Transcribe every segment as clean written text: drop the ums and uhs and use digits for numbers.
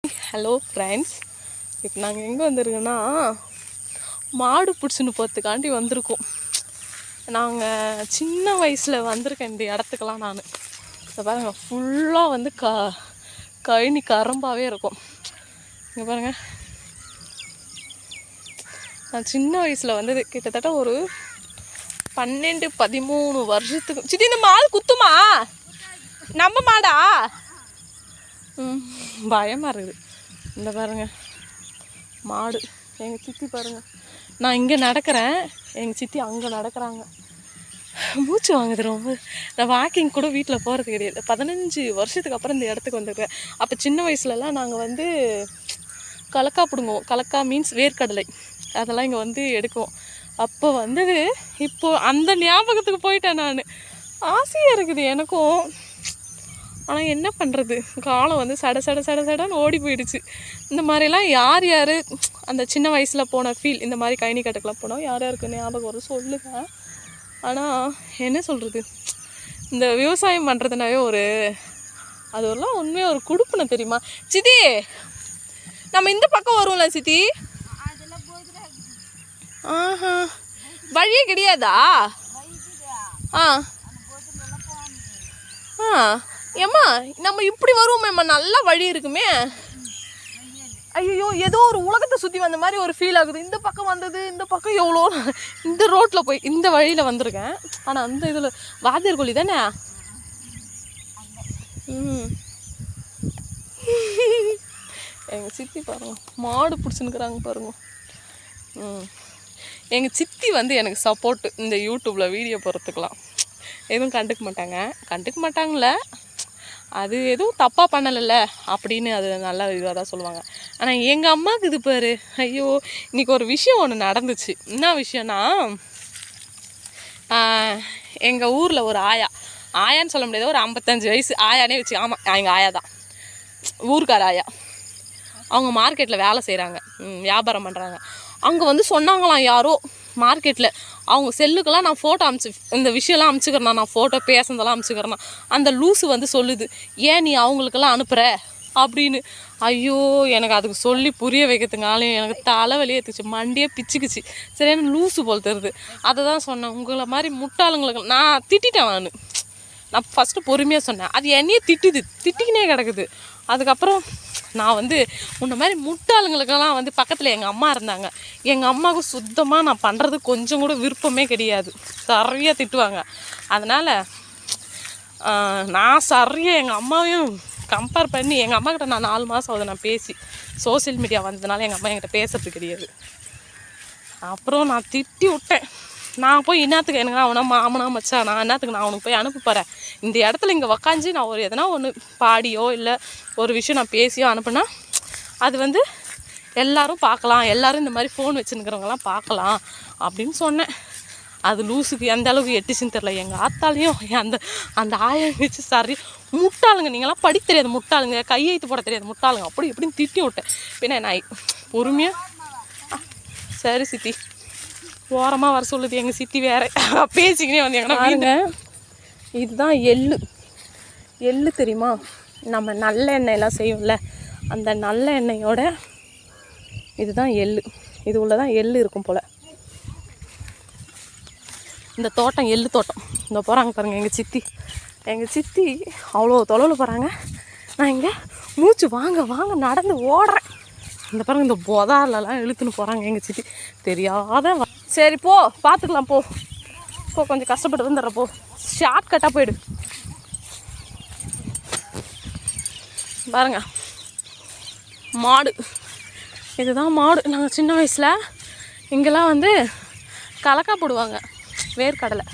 Hello friends, இப்போ நாங்கள் எங்கே வந்திருக்கோன்னா மாடு பிடிச்சின்னு போகிறதுக்காண்டி வந்திருக்கோம். நாங்கள் சின்ன வயசில் வந்திருக்கேன் இந்த இடத்துக்கெல்லாம். நான் இதை பாருங்கள், ஃபுல்லாக வந்து கழனி கரம்பாகவே இருக்கும். இங்கே பாருங்கள், நான் சின்ன வயசில் வந்தது கிட்டத்தட்ட ஒரு 12-13 வருஷத்துக்கு. சித்தி, இந்த மாடு குத்துமா? நம்ம மாடா? பயமாக இருக்குது. இந்த பாருங்க மாடு. எங்கள் சித்தி பாருங்கள், நான் இங்கே நடக்கிறேன், எங்கள் சித்தி அங்கே நடக்கிறாங்க. மூச்சு வாங்குது ரொம்ப. நான் வாக்கிங் கூட வீட்டில் போகிறது கிடையாது. 15 வருஷத்துக்கு அப்புறம் இந்த இடத்துக்கு வந்துருக்கேன். அப்போ சின்ன வயசுலலாம் நாங்கள் வந்து கலக்கா பிடுங்குவோம். கலக்கா மீன்ஸ் வேர்க்கடலை, அதெல்லாம் இங்கே வந்து எடுக்குவோம். அப்போ வந்தது. இப்போது அந்த ஞாபகத்துக்கு போயிட்டேன் நான். ஆசையாக இருக்குது எனக்கும். ஆனால் என்ன பண்ணுறது, காலம் வந்து சடன்னு ஓடி போயிடுச்சு. இந்த மாதிரிலாம் யார் யார் அந்த சின்ன வயசில் போன ஃபீல், இந்த மாதிரி கழனி கட்டுக்கெலாம் போனோம், யார் யாருக்கு ஞாபகம் வரும் சொல்லுங்கள். ஆனால் என்ன சொல்கிறது, இந்த விவசாயம் பண்ணுறதுனாவே அதெல்லாம் உண்மையாக ஒரு குடுப்புன தெரியுமா சித்தி? நம்ம இந்த பக்கம் வருவோம்ல சித்தி? ஆஹா, வழியே கிடையாதா? ஆ ஆ ஏம்மா, நம்ம இப்படி வருவோமேம்மா, நல்லா வழி இருக்குமே. ஐயோ, ஏதோ ஒரு உலகத்தை சுற்றி வந்த மாதிரி ஒரு ஃபீல் ஆகுது. இந்த பக்கம் வந்தது, இந்த பக்கம் எவ்வளோ, இந்த ரோட்டில் போய் இந்த வழியில் வந்திருக்கேன். ஆனால் அந்த இதில் வாத்தியார் கோழி தானே. எங்கள் சித்தி பாருங்க, மாடு பிடிச்சின்னுக்குறாங்க பாருங்க. எங்கள் சித்தி வந்து எனக்கு சப்போர்ட்டு. இந்த யூடியூப்பில் வீடியோ போடுறதுக்கெலாம் எதுவும் கண்டுக்க மாட்டாங்கள. அது எதுவும் தப்பாக பண்ணலைல்ல அப்படின்னு அது நல்ல இதாக தான் சொல்லுவாங்க. ஆனால் எங்கள் அம்மாவுக்கு இது பாரு, ஐயோ, இன்றைக்கி ஒரு விஷயம் ஒன்று நடந்துச்சு. என்ன விஷயம்னா, எங்கள் ஊரில் ஒரு ஆயான்னு சொல்ல முடியாது, ஒரு 55 வயசு ஆயானே வச்சு. ஆமாம், எங்கள் ஆயா தான், ஊருக்கார ஆயா. அவங்க மார்க்கெட்டில் வேலை செய்கிறாங்க, வியாபாரம் பண்ணுறாங்க. அங்கே வந்து சொன்னாங்களாம் யாரோ மார்க்கெட்டில், அவங்க செல்லுக்கெல்லாம் நான் ஃபோட்டோ இந்த விஷயம்லாம் அமுச்சுக்கிறேன், நான் ஃபோட்டோ பேசுனதெல்லாம் அமுச்சுக்கிறேன்னா, அந்த லூஸு வந்து சொல்லுது, ஏன் நீ அவங்களுக்கெல்லாம் அனுப்புகிற அப்படின்னு. ஐயோ, எனக்கு அதுக்கு சொல்லி புரிய வைக்கிறதுனாலே எனக்கு தலைவலியே எடுத்துச்சு, மண்டியே பிச்சுக்குச்சு. சரியான லூஸு போல் தருது. அதை தான் சொன்னேன், உங்களை மாதிரி முட்டாளுங்களுக்கு நான் திட்டேன். நான் ஃபஸ்ட்டு பொறுமையாக சொன்னேன், அது என்னையே திட்டிக்கினே கிடக்குது. அதுக்கப்புறம் நான் வந்து முன்ன மாதிரி முட்டாளுங்களுக்கெல்லாம் வந்து பக்கத்தில் எங்கள் அம்மா இருந்தாங்க. எங்கள் அம்மாவுக்கு சுத்தமாக நான் பண்ணுறது கொஞ்சம் கூட விருப்பமே கிடையாது, சரியாக திட்டுவாங்க. அதனால் நான் சரியாக எங்கள் அம்மாவையும் கம்பேர் பண்ணி, எங்கள் அம்மாக்கிட்ட நான் 4 மாதம் ஆகுது நான் பேசி. சோசியல் மீடியா வந்ததுனால எங்கள் அம்மா என்கிட்ட பேசுறது கிடையாது. அப்புறம் நான் திட்டி விட்டேன். நான் போய் என்னத்துக்கு, எனக்கு அவனா மாமனா மச்சா, நான் என்னத்துக்கு நான் அவனுக்கு போய் அனுப்ப போகிறேன். இந்த இடத்துல இங்கே உக்காஞ்சி நான் எதனா ஒன்று பாடியோ இல்லை ஒரு விஷயம் நான் பேசியோ அனுப்புனா அது வந்து எல்லோரும் பார்க்கலாம், எல்லோரும் இந்த மாதிரி ஃபோன் வச்சுருக்கிறவங்களாம் பார்க்கலாம் அப்படின்னு சொன்னேன். அது லூஸுக்கு எந்த அளவுக்கு எட்டுச்சுன்னு தெரில. எங்கள் ஆத்தாலையும் அந்த ஆயம் வச்சு சரி, முட்டாளுங்க நீங்களாம் படிக்க தெரியாது முட்டாளுங்க, கையெழுத்து போட தெரியாது முட்டாளுங்க அப்படி இப்படின்னு திட்டி விட்டேன். பின்ன நான் பொறுமையாக சரி சித்தி ஓரமாக வர சொல்லுது எங்கள் சித்தி. வேறு பேசிக்கினே வந்து எங்கன்னா பாருங்க, இதுதான் எள்ளு தெரியுமா? நம்ம நல்ல எண்ணெயெல்லாம் செய்வோம்ல, அந்த நல்ல எண்ணெயோட இதுதான் இது உள்ளதான் எள்ளு இருக்கும் போல். இந்த தோட்டம் எள்ளு தோட்டம். இந்த போகிறாங்க பாருங்கள் எங்கள் சித்தி அவ்வளோ தொலைவில் போகிறாங்க. நான் இங்கே மூச்சு வாங்க நடந்து ஓடுறேன். இந்த பாருங்க, இந்த பொதாலெல்லாம் இழுத்துன்னு போகிறாங்க எங்கள் சித்தி. தெரியாத சரி போ, பார்த்துக்கலாம் போ, கொஞ்சம் கஷ்டப்பட்டு வந்துடுற போ, ஷார்ட் கட்டாக போயிடு. பாருங்க மாடு, இதுதான் மாடு. நாங்கள் சின்ன வயசில் இங்கெல்லாம் வந்து கலக்கா போடுவாங்க, வேர்க்கடலை.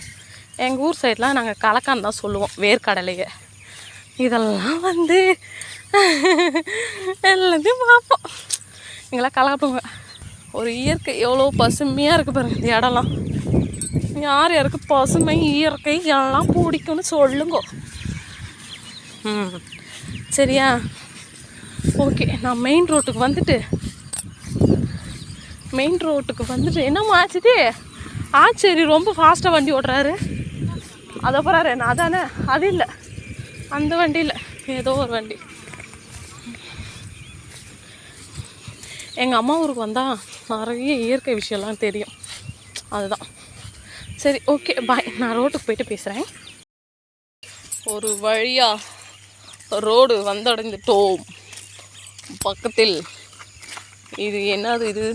எங்கள் ஊர் சைட்லாம் நாங்கள் கலக்கான்னு தான் சொல்லுவோம், வேர்க்கடலையை. இதெல்லாம் வந்து எல்லாத்தையும் பார்ப்போம். இங்கெல்லாம் கலக்காப்புங்க. ஒரு இயற்கை எவ்வளோ பசுமையாக இருக்குது பாருங்கள் இந்த இடம்லாம். யார் யாருக்கு பசுமை இயற்கை எல்லாம் பிடிக்கும்னு சொல்லுங்க. சரியா? ஓகே, நான் மெயின் ரோட்டுக்கு வந்துட்டு என்னம்மா ஆச்சுது? சரி, ரொம்ப ஃபாஸ்ட்டாக வண்டி ஓட்டுறாரு. அதை போகிறாரு, நான் அதானே, அது இல்லை, அந்த வண்டி இல்லை, ஏதோ ஒரு வண்டி. எங்கள் அம்மா ஊருக்கு வந்தால் நிறைய இயற்கை விஷயம்லாம் தெரியும். அதுதான். சரி, ஓகே, பாய். நான் ரோட்டுக்கு போயிட்டு பேசுகிறேன். ஒரு வழியாக ரோடு வந்தடைந்துட்டோம். பக்கத்தில் இது என்னது, இது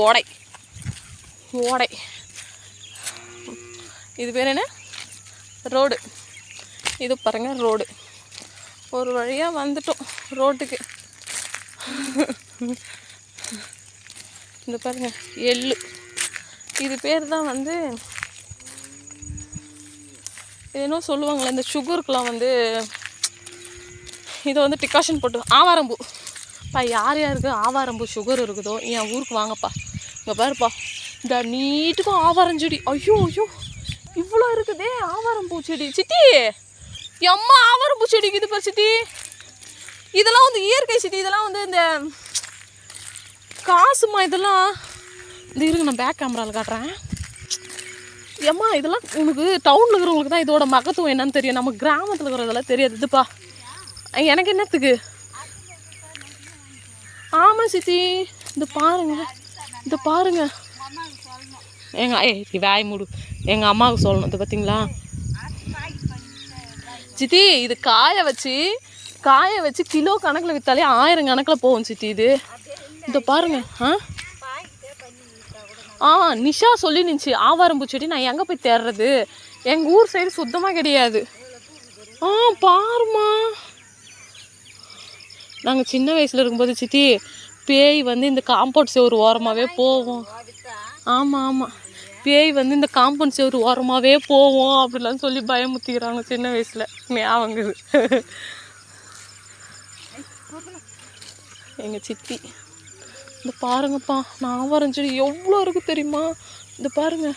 ஓடை. ஓடை இது பேர் என்ன? ரோடு. இது பாருங்கள் ரோடு. ஒரு வழியாக வந்துட்டோம் ரோட்டுக்கு. இந்த பாருங்க எள்ளு. இது பேர் தான் வந்து ஏன்னோ சொல்லுவாங்களே, இந்த சுகருக்கெலாம் வந்து இதை வந்து டிகாஷன் போட்டு ஆவாரம்பூ. யார் யாருக்கு ஆவாரம்பூ சுகர் இருக்குதோ என் ஊருக்கு வாங்கப்பா. இங்கே பாருப்பா, இந்த நீட்டுக்கும் ஆவாரம் செடி. ஐயோ ஐயோ, இவ்வளோ இருக்குதே ஆவாரம்பூ செடி. சித்தி, எம்மா ஆவாரம்பூ செடிக்கு இது பாரு சித்தி. இதெல்லாம் வந்து இயற்கை சித்தி. இதெல்லாம் வந்து இந்த காசுமா இதெல்லாம். இந்த இருங்க, நான் பேக் கேமராவில் காட்டுறேன். ஏம்மா இதெல்லாம் உனக்கு டவுனில் இருக்கிறவங்களுக்கு தான் இதோட மகத்துவம் என்னன்னு தெரியும். நம்ம கிராமத்தில் இருக்கிறதெல்லாம் தெரியாது. இதுப்பா எனக்கு என்னத்துக்கு? ஆமாம் சித்தி, இந்த பாருங்க, இந்த பாருங்க. வாய் மூடு. எங்கள் அம்மாவுக்கு சொல்லணும். இது பார்த்தீங்களா சித்தி, இது காய வச்சு கிலோ கணக்கில் விற்றாலே 1000 கணக்கில் போகும் சித்தி. இது பாருங்க. நிஷா சொல்லி நினச்சி ஆவாரம்பூ செடி நான் எங்கே போய் தேடுறது? எங்கள் ஊர் சைடு சுத்தமாக கிடையாது. பாருமா, நாங்கள் சின்ன வயசில் இருக்கும்போது சித்தி பேய் வந்து இந்த காம்பவுண்ட் செவரு ஓரமாகவே போவோம். ஆமாம், பேய் வந்து இந்த காம்பவுண்ட் செவரு ஓரமாகவே போவோம் அப்படிலாம் சொல்லி பயமுத்திக்கிறாங்க சின்ன வயசில். ஞாபகங்குது எங்கள் சித்தி. இந்த பாருங்கப்பா, நான் வரைஞ்செடி எவ்வளோ இருக்குது தெரியுமா? இந்த பாருங்க,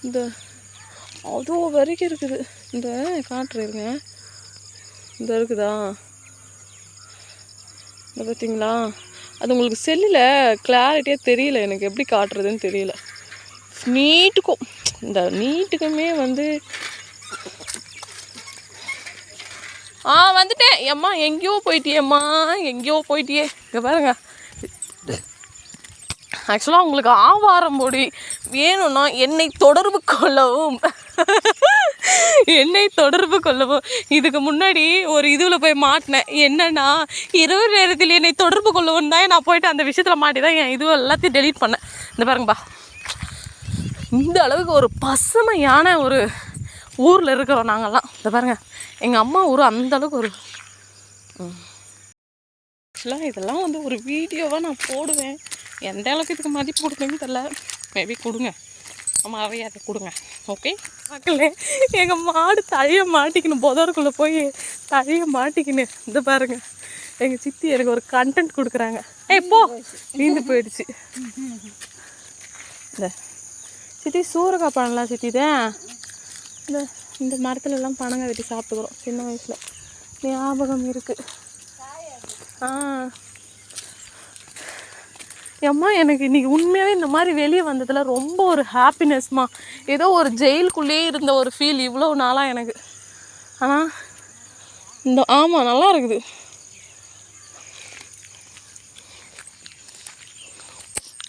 இந்த அவ்வளோ வரைக்கும் இருக்குது. இந்த காட்டுறேங்க, இந்த இருக்குதா? இந்த பார்த்தீங்களா? அது உங்களுக்கு செல்லில் கிளாரிட்டியாக தெரியல, எனக்கு எப்படி காட்டுறதுன்னு தெரியல. நீட்டுக்கும் இந்த நீட்டுக்குமே வந்து வந்துட்டேன். ஏம்மா எங்கேயோ போயிட்டியேம்மா, எங்கேயோ போயிட்டியே. இங்கே பாருங்க, ஆக்சுவலாக உங்களுக்கு ஆவாரம் பொடி வேணும்னா என்னை தொடர்பு கொள்ளவும். இதுக்கு முன்னாடி ஒரு இதில் போய் மாட்டினேன். என்னன்னா, இரவு நேரத்தில் என்னை தொடர்பு கொள்ளவும் தான் நான் போயிட்டு அந்த விஷயத்தில் மாட்டி தான் என் இது எல்லாத்தையும் டெலீட் பண்ணேன். இந்த பாருங்கப்பா, இந்த அளவுக்கு ஒரு பசுமையான ஒரு ஊரில் இருக்கிறோம் நாங்கள்லாம். இந்த பாருங்கள், எங்கள் அம்மா ஊர் அந்தளவுக்கு ஒரு ஆக்சுவலாக இதெல்லாம் வந்து ஒரு வீடியோவாக நான் போடுவேன். எந்த அளவுக்கு இதுக்கு மதிப்பு கொடுக்குன்னு தெரில. மேபி கொடுங்க, மரியாதை கொடுங்க. ஓகே மக்களே, எங்கள் மாடு தழைய மாட்டிக்கணும், புதருக்குள்ளே போய் தழைய மாட்டிக்கின்னு. இந்த பாருங்க, எங்கள் சித்தி எனக்கு ஒரு கண்டென்ட் கொடுக்குறாங்க. போ, நீந்து போயிடுச்சு. இந்த சித்தி சூரக்காய் பழம்லாம் சித்தி தான் இந்த மரத்துலலாம் பனங்க வெட்டி சாப்பிட்டுக்கிறோம் சின்ன வயசில், ஞாபகம் இருக்குது. அம்மா எனக்கு இன்றைக்கி உண்மையாகவே இந்த மாதிரி வெளியே வந்ததில் ரொம்ப ஒரு ஹாப்பினஸ்மா. ஏதோ ஒரு ஜெயிலுக்குள்ளேயே இருந்த ஒரு ஃபீல் இவ்வளோ நாளாக எனக்கு. ஆனால் இந்த ஆமாம் நல்லா இருக்குது.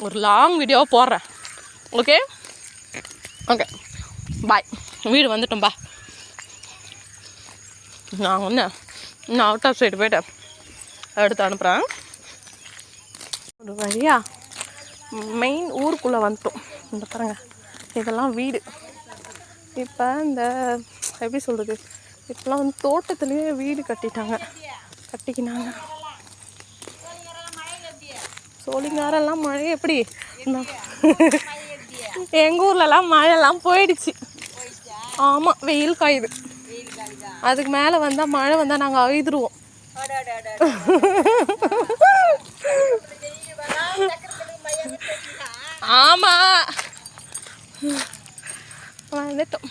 ஒரு லாங் வீடியோவாக போடுறேன். ஓகே ஓகே, பாய். வீடு வந்துட்டோம்பா. நான் அவுட் ஆஃப் சைடு போய்ட்டேன், எடுத்து அனுப்புகிறேன். ஒரு வழியாக மெயின் ஊருக்குள்ளே வந்துட்டோம். இந்த பாருங்க, இதெல்லாம் வீடு. இப்போ இந்த எப்படி சொல்கிறது, இப்போலாம் வந்து தோட்டத்துலேயே வீடு கட்டிக்கினாங்க. சோழிங்காரெல்லாம் மழை எப்படி? எங்கள் ஊர்லலாம் மழைலாம் போயிடுச்சு. ஆமாம், வெயில் காயுது. அதுக்கு மேலே வந்தால் மழை வந்தால் நாங்கள் அழுதுருவோம். ஆமாம் வந்துட்டோம்.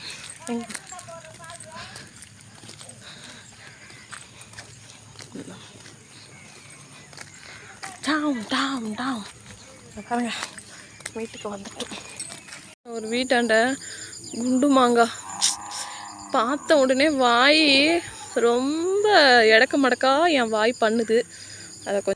பாருங்க, வீட்டுக்கு வந்துட்டோம். ஒரு வீட்டாண்ட குண்டு மாங்காய் பார்த்த உடனே வாய் ரொம்ப எடக்க மடக்கா என் வாய் பண்ணுது. அதை கொஞ்சம்